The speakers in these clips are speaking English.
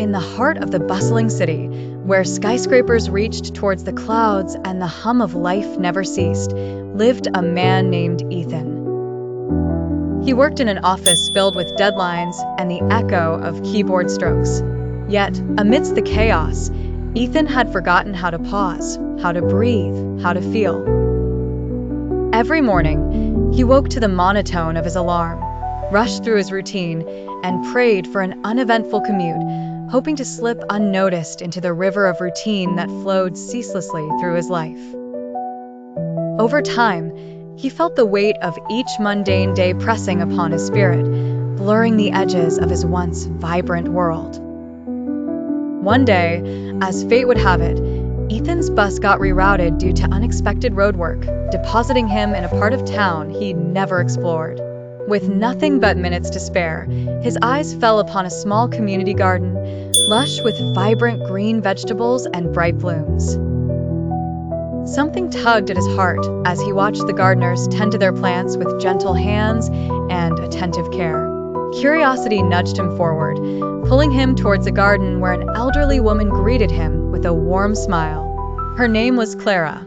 In the heart of the bustling city, where skyscrapers reached towards the clouds and the hum of life never ceased, lived a man named Ethan. He worked in an office filled with deadlines and the echo of keyboard strokes. Yet, amidst the chaos, Ethan had forgotten how to pause, how to breathe, how to feel. Every morning, he woke to the monotone of his alarm, rushed through his routine, and prayed for an uneventful commute, hoping to slip unnoticed into the river of routine that flowed ceaselessly through his life. Over time, he felt the weight of each mundane day pressing upon his spirit, blurring the edges of his once vibrant world. One day, as fate would have it, Ethan's bus got rerouted due to unexpected roadwork, depositing him in a part of town he'd never explored. With nothing but minutes to spare, his eyes fell upon a small community garden, lush with vibrant green vegetables and bright blooms. Something tugged at his heart as he watched the gardeners tend to their plants with gentle hands and attentive care. Curiosity nudged him forward, pulling him towards a garden where an elderly woman greeted him with a warm smile. Her name was Clara.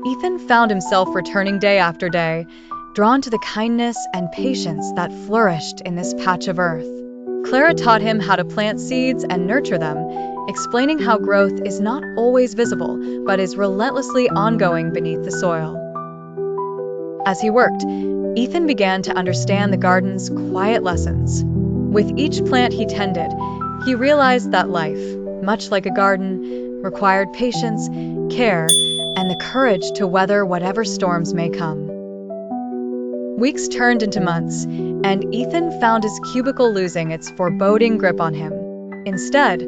Ethan found himself returning day after day, drawn to the kindness and patience that flourished in this patch of earth. Clara taught him how to plant seeds and nurture them, explaining how growth is not always visible, but is relentlessly ongoing beneath the soil. As he worked, Ethan began to understand the garden's quiet lessons. With each plant he tended, he realized that life, much like a garden, required patience, care, and the courage to weather whatever storms may come. Weeks turned into months, and Ethan found his cubicle losing its foreboding grip on him. Instead,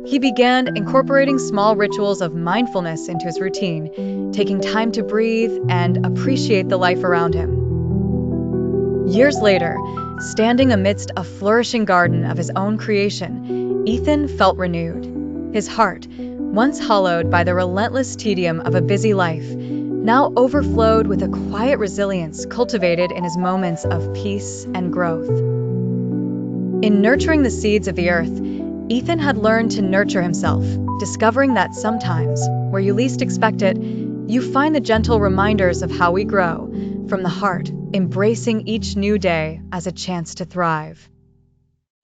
he began incorporating small rituals of mindfulness into his routine, taking time to breathe and appreciate the life around him. Years later, standing amidst a flourishing garden of his own creation, Ethan felt renewed. His heart, once hollowed by the relentless tedium of a busy life, now overflowed with a quiet resilience cultivated in his moments of peace and growth. In nurturing the seeds of the earth, Ethan had learned to nurture himself, discovering that sometimes, where you least expect it, you find the gentle reminders of how we grow, from the heart, embracing each new day as a chance to thrive.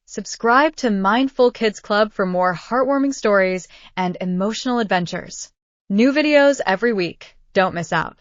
Subscribe to Mindful Kids Club for more heartwarming stories and emotional adventures. New videos every week. Don't miss out.